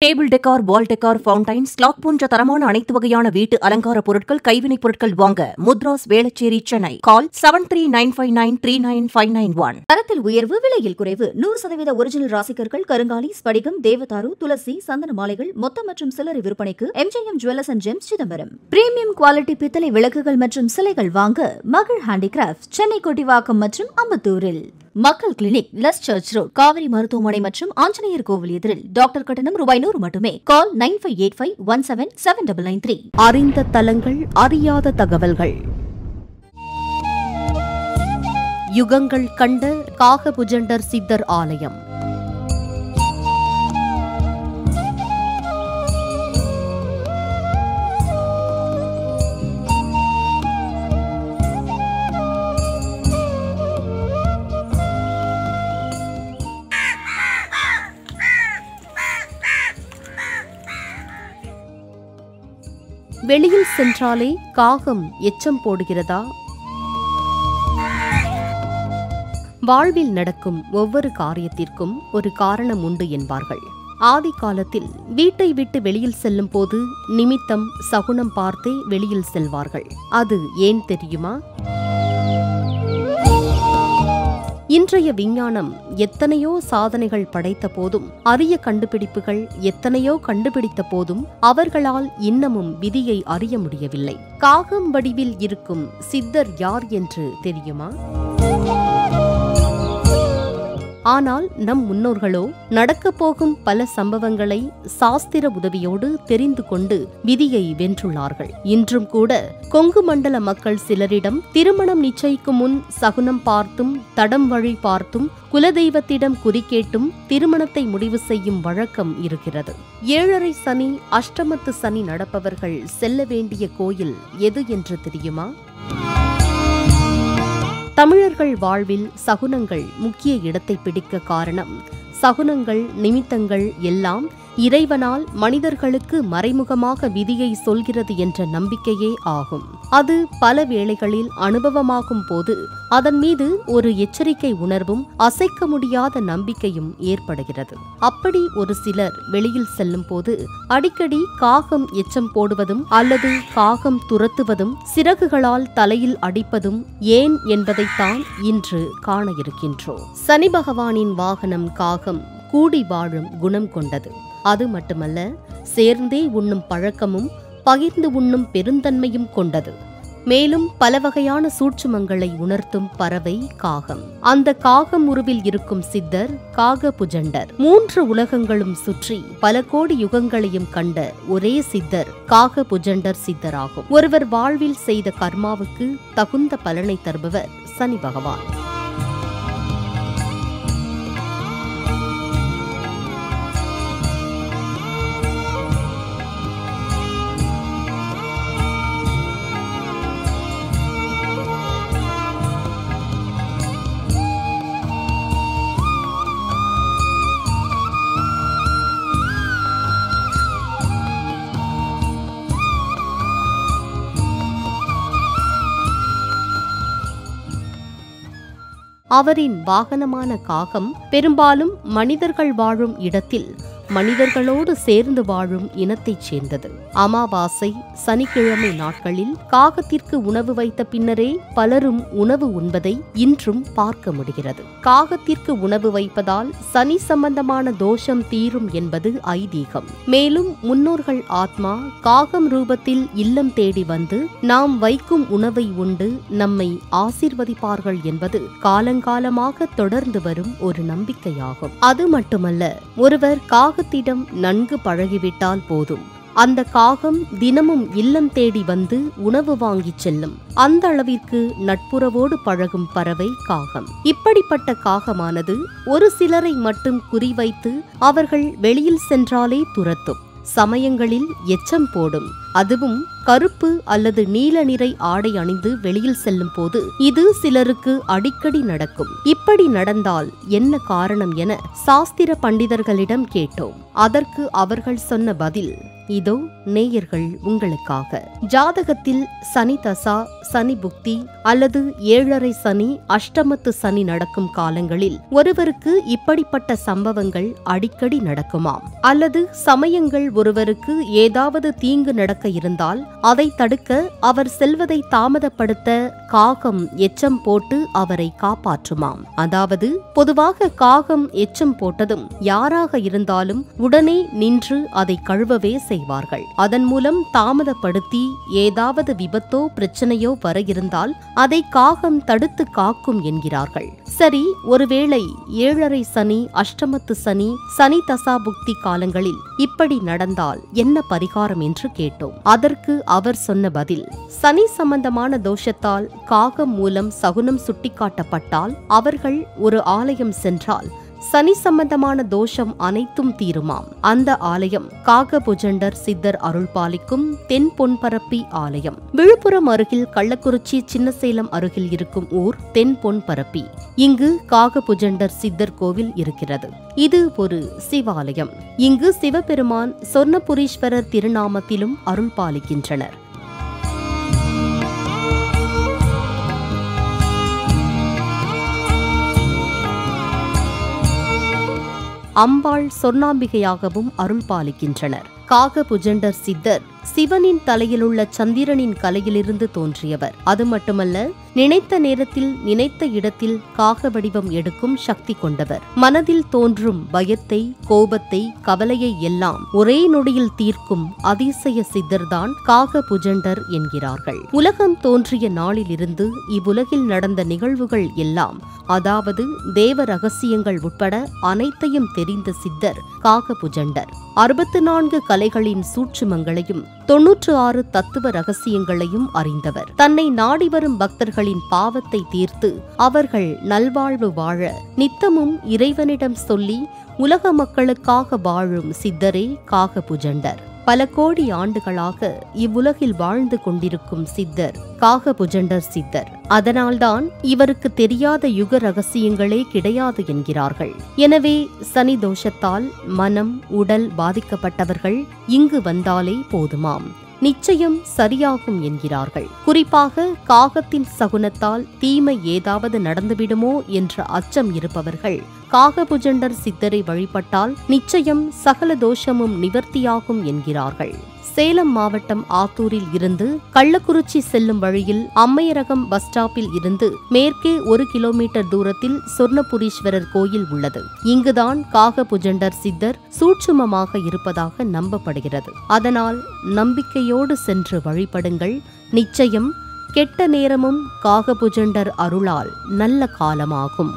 Table decor, வால் decor, fountains, clock போன்ற தரமான அனைத்து வகையான வீட்டு அலங்கார பொருட்கள், கைவினைப் பொருட்கள் வாங்க முத்ராஸ், வேளச்சேரி, சென்னை. கால் 7395939591. தரத்தில் உயர்வு, விலையில் குறைவு. 100% ஒரிஜினல் ராசிக்கற்கள், கருங்காலி, ஸ்படிகம், தேவதாரு, துளசி, சந்தன மாலைகள் மொத்த மற்றும் சில்லறை விற்பனைக்கு MJM jewellers and gems, Chidambaram. Premium quality பித்தளை விளக்குகள் மற்றும் சிலைகள் வாங்க மகள் ஹேண்டிகிராஃப்ட், சென்னை கொட்டிவாக்கம் மற்றும் அம்பத்தூரில். மக்கள் clinic, Luz search road, Kaveri மருத்துவமனை மற்றும் ஆஞ்சநேயர் கோவில் எதிரில். டாக்டர் கட்டணம் ₹100 மட்டுமே. கால் 9585177993. அறிந்த தலங்கள், அறியாத தகவல்கள். யுகங்கள் கண்ட காகபுஜண்டர் சித்தர் ஆலயம். வெளியில் சென்றாலே காகம் எச்சம் போடுகிறதா? வாழ்வில் நடக்கும் ஒவ்வொரு காரியத்திற்கும் ஒரு காரணம் உண்டு என்பார்கள். ஆதி காலத்தில் வீட்டை விட்டு வெளியில் செல்லும் போது நிமித்தம் சகுனம் பார்த்தே வெளியில் செல்வார்கள். அது ஏன் தெரியுமா? இன்றைய விஞ்ஞானம் எத்தனையோ சாதனைகள் படைத்த போதும், அரிய கண்டுபிடிப்புகள் எத்தனையோ கண்டுபிடித்த போதும் அவர்களால் இன்னமும் விதியை அறிய முடியவில்லை. காகம் வடிவில் இருக்கும் சித்தர் யார் என்று தெரியுமா? ஆனால் நம் முன்னோர்களோ நடக்கப் போகும் பல சம்பவங்களை சாஸ்திர உதவியோடு தெரிந்து கொண்டு விதியை வென்றுள்ளார்கள். இன்றும் கூட கொங்கு மண்டல மக்கள் சிலரிடம் திருமணம் நிச்சயிக்கும் முன் சகுனம் பார்த்தும், தடம் வழி பார்த்தும், குலதெய்வத்திடம் குறிக்கேட்டும் திருமணத்தை முடிவு செய்யும் வழக்கம் இருக்கிறது. 7.5 சனி, அஷ்டமத்து சனி நடப்பவர்கள் செல்ல வேண்டிய கோயில் எது என்று தெரியுமா? தமிழர்கள் வாழ்வில் சகுனங்கள் முக்கிய இடத்தை பிடிக்க காரணம், சகுனங்கள், நிமித்தங்கள் எல்லாம் இறைவனால் மனிதர்களுக்கு மறைமுகமாக விதியை சொல்கிறது என்ற நம்பிக்கையே ஆகும். அது பல வேளைகளில் அனுபவமாகும் போது அதன் மீது ஒரு எச்சரிக்கை உணர்வும் அசைக்க முடியாத நம்பிக்கையும் ஏற்படுகிறது. அப்படி ஒரு சிலர் வெளியில் செல்லும் போது அடிக்கடி காகம் எச்சம் போடுவதும் அல்லது காகம் துரத்துவதும், சிறகுகளால் தலையில் அடிப்பதும் ஏன் என்பதைத்தான் இன்று காண இருக்கின்றோம். சனி பகவானின் வாகனம் காகம் கூடி வாழும் குணம் கொண்டது. அது மட்டுமல்ல, சேர்ந்தே உண்ணும் பழக்கமும் பகிர்ந்து உண்ணும் பெருந்தன்மையும் கொண்டது. மேலும் பல வகையான சூட்சுமங்களை உணர்த்தும் பறவை காகம். அந்த காகம் உருவில் இருக்கும் சித்தர் காகபுஜண்டர். 3 உலகங்களும் சுற்றி பல கோடி யுகங்களையும் கண்ட ஒரே சித்தர் காகபுஜண்டர் சித்தராகும். ஒருவர் வாழ்வில் செய்த கர்மாவுக்கு தகுந்த பலனை தருபவர் சனி பகவான். அவரின் வாகனமான காகம் பெரும்பாலும் மனிதர்கள் வாழும் இடத்தில் மனிதர்களோடு சேர்ந்து வாழும் இனத்தைச் சேர்ந்தது. அமாவாசை, சனிக்கிழமை நாட்களில் காகத்திற்கு உணவு வைத்த பின்னரே பலரும் உணவு உண்பதை இன்றும் பார்க்க முடிகிறது. காகத்திற்கு உணவு வைப்பதால் சனி சம்பந்தமான தோஷம் தீரும் என்பது ஐதீகம். மேலும் முன்னோர்கள் ஆத்மா காகம் ரூபத்தில் இல்லம் தேடி வந்து நாம் வைக்கும் உணவை உண்டு நம்மை ஆசீர்வதிப்பார்கள் என்பது காலங்காலமாக தொடர்ந்து வரும் ஒரு நம்பிக்கையாகும். அது மட்டுமல்ல, ஒருவர் காகத்திடம் நன்கு பழகிவிட்டால் போதும், அந்த காகம் தினமும் இல்லம் தேடி வந்து உணவு வாங்கிச் செல்லும். அந்த அளவிற்கு நட்புறவோடு பழகும் பறவை காகம். இப்படிப்பட்ட காகமானது ஒரு சிலரை மட்டும் குறிவைத்து அவர்கள் வெளியில் சென்றாலே துரத்தும். சமயங்களில் எச்சம் போடும். அதுவும் கருப்பு அல்லது நீல நிறை ஆடை அணிந்து வெளியில் செல்லும் போது இது சிலருக்கு அடிக்கடி நடக்கும். இப்படி நடந்தால் என்ன காரணம் என சாஸ்திர பண்டிதர்களிடம் கேட்டோம். அதற்கு அவர்கள் சொன்ன பதில் இதோ நேயர்கள் உங்களுக்காக. ஜாதகத்தில் சனி தசா, சனி புக்தி அல்லது 7.5 சனி, அஷ்டமத்து சனி நடக்கும் காலங்களில் ஒருவருக்கு இப்படிப்பட்ட சம்பவங்கள் அடிக்கடி நடக்குமாம். அல்லது சமயங்கள் ஒருவருக்கு ஏதாவது தீங்கு நடக்க இருந்தால் அதை தடுக்க அவர் செல்வதை தாமதப்படுத்த காகம் எச்சம் போட்டு அவரை காப்பாற்றுமாம். அதாவது பொதுவாக காகம் எச்சம் போட்டதும் யாராக இருந்தாலும் உடனே நின்று அதை கழுவவே செய்வார்கள். அதன் மூலம் தாமதப்படுத்தி ஏதாவது விபத்தோ பிரச்சனையோ வர இருந்தால் அதை காகம் தடுத்து காக்கும் என்கிறார்கள். சரி, ஒருவேளை 7.5 சனி, அஷ்டமத்து சனி, சனி தசா புக்தி காலங்களில் இப்படி நடந்தால் என்ன பரிகாரம் என்று கேட்டோம். அதற்கு அவர் சொன்ன பதில், சனி சம்பந்தமான தோஷத்தால் காகம் மூலம் சகுனம் சுட்டிக்காட்டப்பட்டால் அவர்கள் ஒரு ஆலயம் சென்றால் சனி சம்பந்தமான தோஷம் அனைத்தும் தீருமாம். அந்த ஆலயம் காகபுஜண்டர் சித்தர் அருள்பாலிக்கும் தென் பொன்பரப்பி ஆலயம். விழுப்புரம் அருகில் கள்ளக்குறிச்சி சின்னசேலம் அருகில் இருக்கும் ஊர் தென் பொன்பரப்பி. இங்கு காகபுஜண்டர் சித்தர் கோவில் இருக்கிறது. இது ஒரு சிவாலயம். இங்கு சிவபெருமான் சொர்ணபுரீஸ்வரர் திருநாமத்திலும் அருள்பாலிக்கின்றனர். அம்பாள் சொர்ணாம்பிகையாகவும் அருள்பாலிக்கின்றனர். காகபுஜண்டர் சித்தர் சிவனின் தலையிலுள்ள சந்திரனின் கலையிலிருந்து தோன்றியவர். அது மட்டுமல்ல, நினைத்த நேரத்தில் நினைத்த இடத்தில் காக வடிவம் எடுக்கும் சக்தி கொண்டவர். மனதில் தோன்றும் பயத்தை, கோபத்தை, கவலையை எல்லாம் ஒரே நொடியில் தீர்க்கும் அதிசய சித்தர்தான் காகபுஜண்டர் என்கிறார்கள். உலகம் தோன்றிய நாளிலிருந்து இவ்வுலகில் நடந்த நிகழ்வுகள் எல்லாம், அதாவது தேவ ரகசியங்கள் உட்பட அனைத்தையும் தெரிந்த சித்தர் காகபுஜண்டர். 64 கலைகளின் சூட்சுமங்களையும் 96 தத்துவ ரகசியங்களையும் அறிந்தவர். தன்னை நாடி வரும் பக்தர்களின் பாவத்தை தீர்த்து அவர்கள் நல்வாழ்வு வாழ நித்தமும் இறைவனிடம் சொல்லி உலக மக்களுக்காக வாழும் சித்தரே காகபுஜண்டர். பல கோடி ஆண்டுகளாக இவ்வுலகில் வாழ்ந்து கொண்டிருக்கும் சித்தர் காகபுஜண்டர் சித்தர். அதனால்தான் இவருக்கு தெரியாத யுக ரகசியங்களே கிடையாது என்கிறார்கள். எனவே சனி தோஷத்தால் மனம், உடல் பாதிக்கப்பட்டவர்கள் இங்கு வந்தாலே போதுமாம், நிச்சயம் சரியாகும் என்கிறார்கள். குறிப்பாக காகத்தின் சகுனத்தால் தீமை ஏதாவது நடந்துவிடுமோ என்ற அச்சம் இருப்பவர்கள் காகபுஜண்டர் சித்தரை வழிபட்டால் நிச்சயம் சகல தோஷமும் நிவர்த்தியாகும் என்கிறார்கள். சேலம் மாவட்டம் ஆத்தூரில் இருந்து கள்ளக்குறிச்சி செல்லும் வழியில் அம்மையரகம் பஸ் ஸ்டாப்பில் இருந்து மேற்கே 1 கிலோமீட்டர் தூரத்தில் சொர்ணபுரீஸ்வரர் கோயில் உள்ளது. இங்குதான் காகபுஜண்டர் சித்தர் சூட்சுமமாக இருப்பதாக நம்பப்படுகிறது. அதனால் நம்பிக்கையோடு சென்று வழிபடுங்கள். நிச்சயம் கெட்ட நேரமும் காகபுஜண்டர் அருளால் நல்ல காலமாகும்.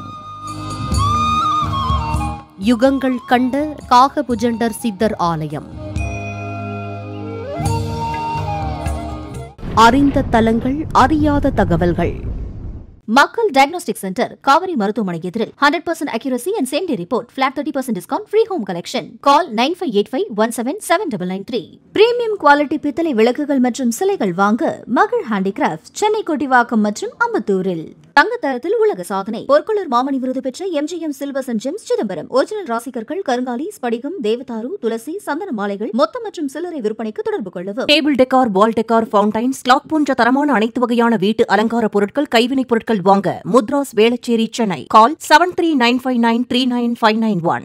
யுகங்கள் கண்ட காகபுஜண்டர் சித்தர் ஆலயம். அறிந்த தலங்கள், அறியாத தகவல்கள். மக்கள் டயக்னோஸ்டிக் சென்டர், காவிரி மருத்துவமனை எதிரில் 100% accuracy and same day report, flat 30% discount, free home collection. Call 9585177993. Premium quality பித்தளை விளக்குகள் மற்றும் சிலைகள் வாங்க மகள் ஹேண்டிகிராஃப்ட், சென்னை கொட்டிவாக்கம் மற்றும் அம்பத்தூரில். தங்கத்தரத்தில் உலக சாதனை, பொற்கொள்ளர் மாமணி விருது பெற்ற MGM silvers and gems Chidambaram. Original ராசிக்கற்கள், கருங்காலி, ஸ்படிகம், தேவதாரு, துளசி, சந்தன மாலைகள் மொத்த மற்றும் சில்லறை விற்பனைக்கு தொடர்பு கொள்ளவும். டேபிள் டெக்கார், வால் டெக்கார், ஃபவுண்டைன்ஸ், கிளாக் போன்ற தரமான அனைத்து வகையான வீட்டு அலங்கார பொருட்கள், கைவினைப் பொருட்கள் வாங்க முத்ராஸ் வேளச்சேரி, சென்னை. கால் 7395939591.